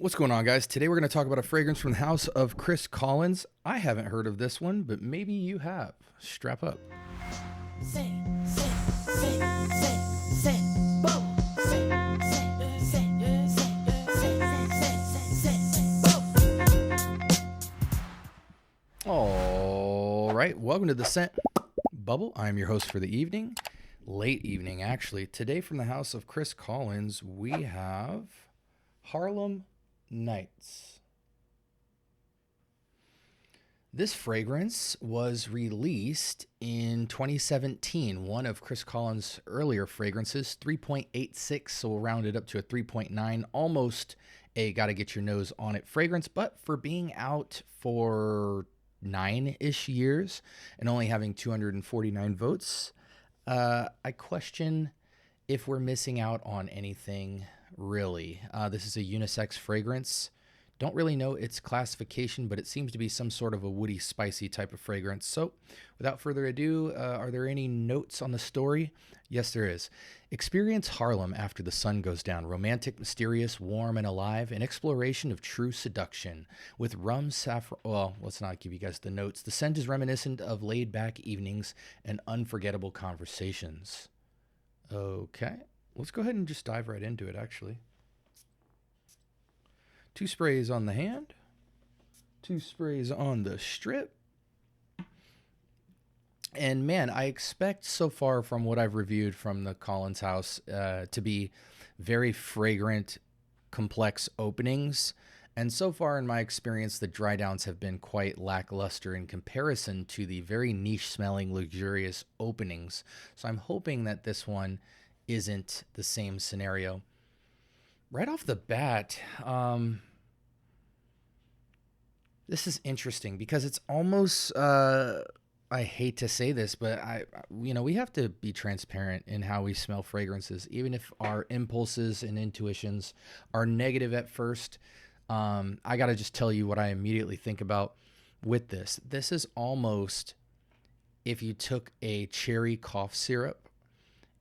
What's going on, guys? Today we're going to talk about a fragrance from the house of Chris Collins. I haven't heard of this one, but maybe you have. Strap up. All right, welcome to the Scent Bubble. I'm your host for the evening, late evening actually. Today from the house of Chris Collins, we have Harlem Nights. This fragrance was released in 2017, one of Chris Collins' earlier fragrances, 3.86, so we'll round it up to a 3.9, almost a gotta get your nose on it fragrance, but for being out for 9-ish years and only having 249 votes, I question if we're missing out on anything. Really, this is a unisex fragrance. Don't really know its classification, but it seems to be some sort of a woody, spicy type of fragrance. So without further ado, are there any notes on the story? Yes, there is. Experience Harlem after the sun goes down. Romantic, mysterious, warm, and alive. An exploration of true seduction. With rum, saffron... Well, let's not give you guys the notes. The scent is reminiscent of laid-back evenings and unforgettable conversations. Okay. Let's go ahead and just dive right into it, actually. 2 sprays on the hand, 2 sprays on the strip. And man, I expect so far from what I've reviewed from the Collins house to be very fragrant, complex openings. And so far in my experience, the dry downs have been quite lackluster in comparison to the very niche smelling, luxurious openings. So I'm hoping that this one isn't the same scenario. Right off the bat, this is interesting because it's almost, I hate to say this, but we have to be transparent in how we smell fragrances, even if our impulses and intuitions are negative at first. I got to just tell you what I immediately think about with this. This is almost if you took a cherry cough syrup,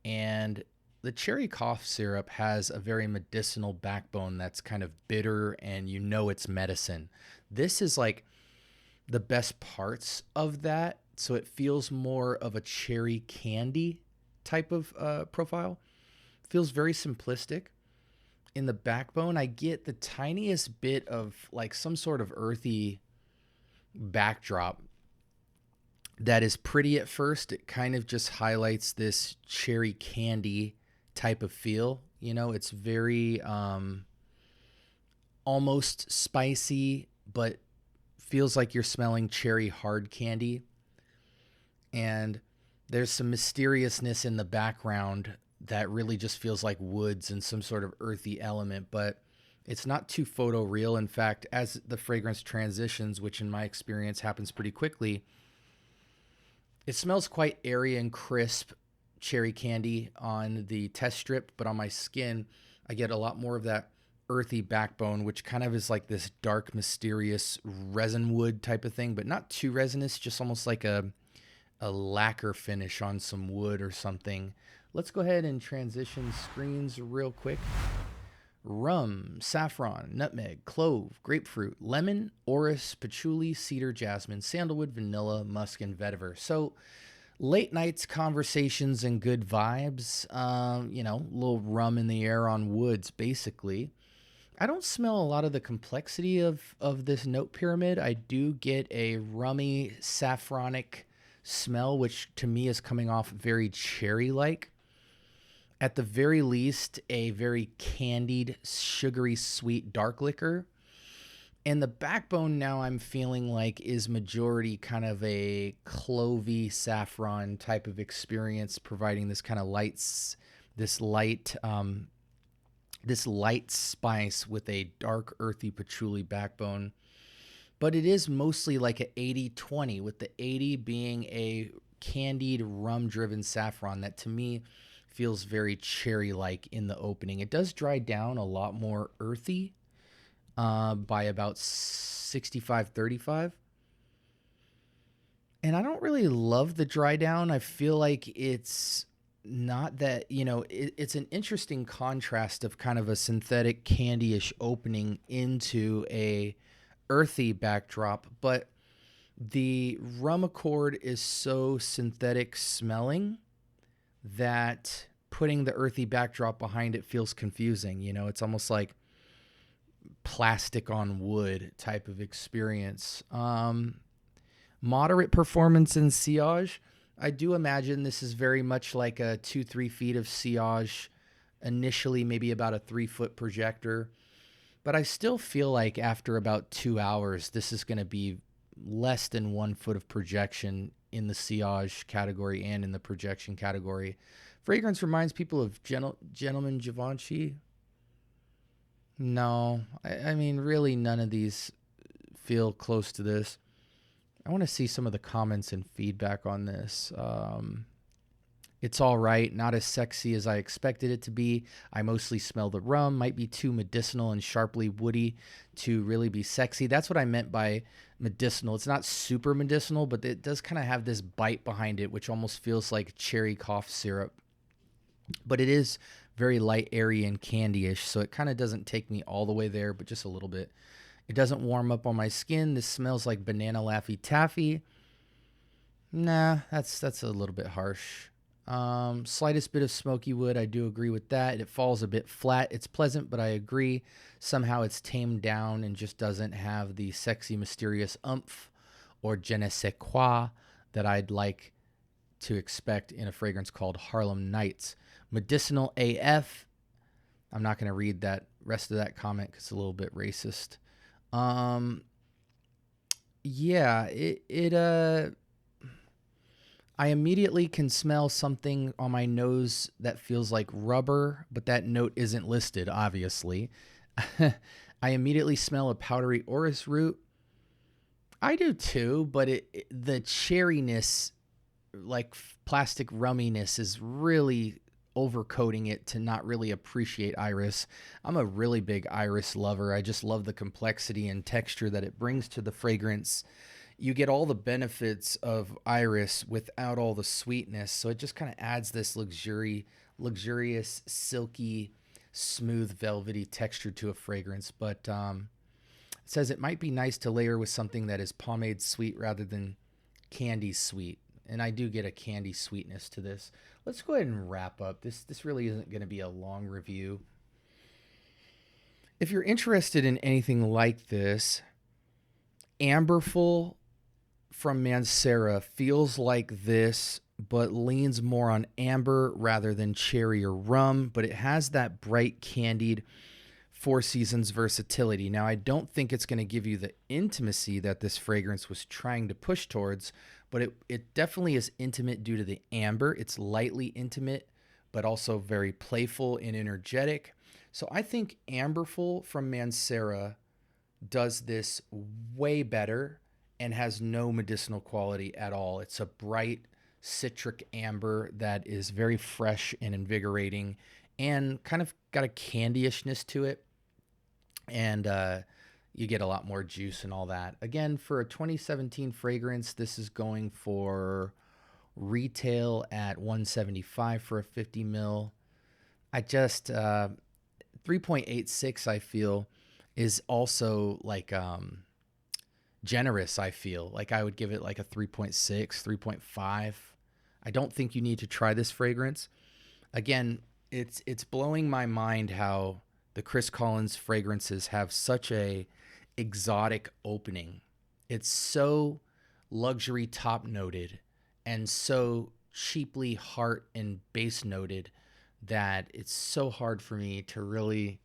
and the cherry cough syrup has a very medicinal backbone that's kind of bitter, and it's medicine. This is like the best parts of that, so it feels more of a cherry candy type of profile. Feels very simplistic. In the backbone, I get the tiniest bit of like some sort of earthy backdrop that is pretty at first. It kind of just highlights this cherry candy type of feel. It's very almost spicy, but feels like you're smelling cherry hard candy. And there's some mysteriousness in the background that really just feels like woods and some sort of earthy element, but it's not too photoreal. In fact, as the fragrance transitions, which in my experience happens pretty quickly, it smells quite airy and crisp, cherry candy on the test strip, but on my skin, I get a lot more of that earthy backbone, which kind of is like this dark, mysterious resin wood type of thing, but not too resinous, just almost like a lacquer finish on some wood or something. Let's go ahead and transition screens real quick. Rum, saffron, nutmeg, clove, grapefruit, lemon, orris, patchouli, cedar, jasmine, sandalwood, vanilla, musk, and vetiver. So late nights conversations and good vibes, little rum in the air on woods, basically. I don't smell a lot of the complexity of this note pyramid. I do get a rummy, saffronic smell, which to me is coming off very cherry-like. At the very least, a very candied, sugary, sweet dark liquor. And the backbone now I'm feeling like is majority kind of a clovey saffron type of experience, providing this kind of this light spice with a dark earthy patchouli backbone. But it is mostly like an 80-20, with the 80 being a candied rum-driven saffron that to me feels very cherry-like in the opening. It does dry down a lot more earthy by about 65-35. And I don't really love the dry down. I feel like it's not that, it's an interesting contrast of kind of a synthetic candyish opening into a earthy backdrop, but the rum accord is so synthetic smelling that putting the earthy backdrop behind it feels confusing. It's almost like plastic on wood type of experience. Moderate performance in sillage. I do imagine this is very much like a 2-3 feet of sillage, initially maybe about a 3-foot projector. But I still feel like after about 2 hours, this is going to be less than 1 foot of projection in the sillage category and in the projection category. Fragrance reminds people of Gentleman Givenchy. No, I mean, really none of these feel close to this. I want to see some of the comments and feedback on this. It's all right. Not as sexy as I expected it to be. I mostly smell the rum. Might be too medicinal and sharply woody to really be sexy. That's what I meant by medicinal. It's not super medicinal, but it does kind of have this bite behind it, which almost feels like cherry cough syrup. But it is very light, airy, and candy-ish, so it kind of doesn't take me all the way there, but just a little bit. It doesn't warm up on my skin. This smells like banana Laffy Taffy. Nah, that's a little bit harsh. Slightest bit of smoky wood. I do agree with that. It falls a bit flat. It's pleasant, but I agree. Somehow it's tamed down and just doesn't have the sexy, mysterious oomph or je ne sais quoi that I'd like to expect in a fragrance called Harlem Nights. Medicinal AF. I'm not going to read that rest of that comment because it's a little bit racist. I immediately can smell something on my nose that feels like rubber, but that note isn't listed, obviously. I immediately smell a powdery orris root. I do too, but the cherryness, like plastic rumminess, is really overcoating it to not really appreciate iris. I'm a really big iris lover. I just love the complexity and texture that it brings to the fragrance. You get all the benefits of iris without all the sweetness, so it just kind of adds this luxurious, silky, smooth, velvety texture to a fragrance. But it says it might be nice to layer with something that is pomade sweet rather than candy sweet. And I do get a candy sweetness to this. Let's go ahead and wrap up. This really isn't going to be a long review. If you're interested in anything like this, Amberful from Mancera feels like this, but leans more on amber rather than cherry or rum, but it has that bright candied Four Seasons versatility. Now, I don't think it's going to give you the intimacy that this fragrance was trying to push towards, but it definitely is intimate due to the amber. It's lightly intimate, but also very playful and energetic. So I think Amberful from Mancera does this way better and has no medicinal quality at all. It's a bright citric amber that is very fresh and invigorating and kind of got a candyishness to it. And you get a lot more juice and all that. Again, for a 2017 fragrance, this is going for retail at $175 for a 50 ml. I just 3.86 I feel is also like generous. I feel like I would give it like a 3.6, 3.5. I don't think you need to try this fragrance. Again, it's blowing my mind how the Chris Collins fragrances have such a exotic opening. It's so luxury top noted and so cheaply heart and base noted that it's so hard for me to really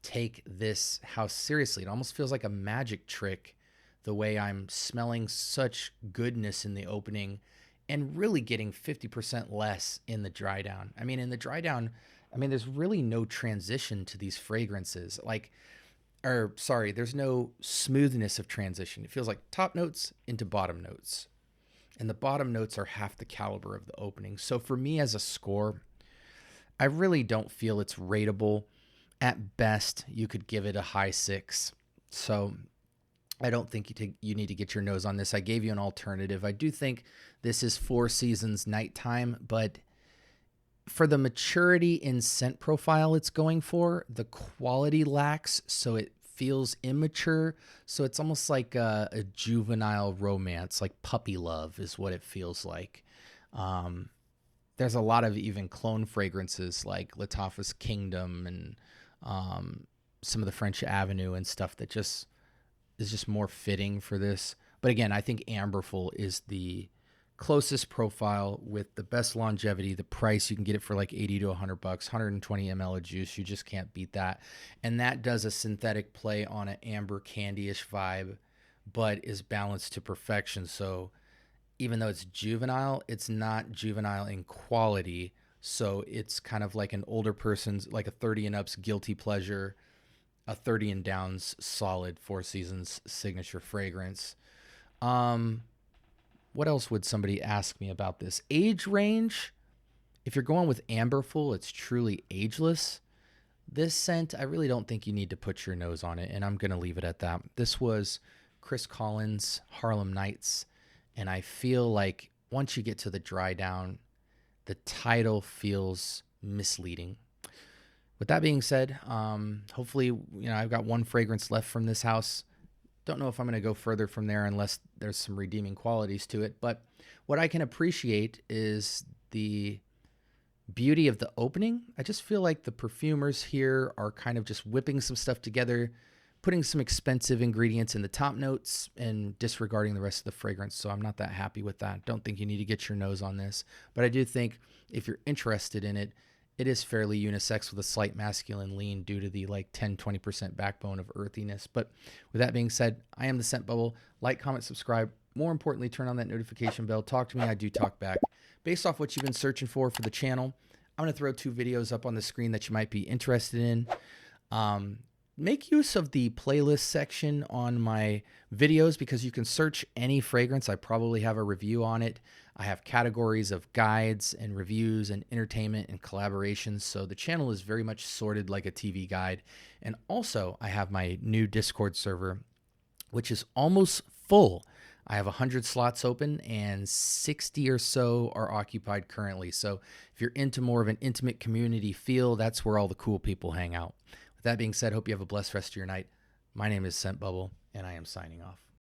take this house seriously. It almost feels like a magic trick the way I'm smelling such goodness in the opening and really getting 50% less in the dry down. I mean, in the dry down, there's really no transition to these fragrances. There's no smoothness of transition. It feels like top notes into bottom notes. And the bottom notes are half the caliber of the opening. So for me as a score, I really don't feel it's rateable. At best, you could give it a high 6. So I don't think you need to get your nose on this. I gave you an alternative. I do think this is Four Seasons nighttime, but For the maturity in scent profile it's going for, the quality lacks, so it feels immature. So it's almost like a juvenile romance, like puppy love is what it feels like. There's a lot of even clone fragrances like Lattafa's Kingdom and some of the French Avenue and stuff that just is just more fitting for this. But again, I think Amberful is the closest profile with the best longevity. The price, you can get it for like 80 to 100 bucks, 120 ml of juice. You just can't beat that. And that does a synthetic play on an amber candy-ish vibe, but is balanced to perfection. So even though it's juvenile, it's not juvenile in quality. So it's kind of like an older person's, like a 30 and up's guilty pleasure, a 30 and down's solid Four Seasons signature fragrance. What else would somebody ask me about this? Age range. If you're going with Amberful, it's truly ageless. This scent, I really don't think you need to put your nose on it, and I'm going to leave it at that. This was Chris Collins' Harlem Nights, and I feel like once you get to the dry down, the title feels misleading. With that being said, hopefully, I've got one fragrance left from this house. Don't know if I'm going to go further from there unless there's some redeeming qualities to it. But what I can appreciate is the beauty of the opening. I just feel like the perfumers here are kind of just whipping some stuff together, putting some expensive ingredients in the top notes and disregarding the rest of the fragrance. So I'm not that happy with that. Don't think you need to get your nose on this. But I do think if you're interested in it, it is fairly unisex with a slight masculine lean due to the like 10-20% backbone of earthiness. But with that being said, I am the Scent Bubble. Like, comment, subscribe. More importantly, turn on that notification bell. Talk to me. I do talk back. Based off what you've been searching for the channel, I'm going to throw 2 videos up on the screen that you might be interested in. Make use of the playlist section on my videos because you can search any fragrance. I probably have a review on it. I have categories of guides and reviews and entertainment and collaborations. So the channel is very much sorted like a TV guide. And also I have my new Discord server, which is almost full. I have 100 slots open and 60 or so are occupied currently. So if you're into more of an intimate community feel, that's where all the cool people hang out. With that being said, hope you have a blessed rest of your night. My name is Scent Bubble, and I am signing off.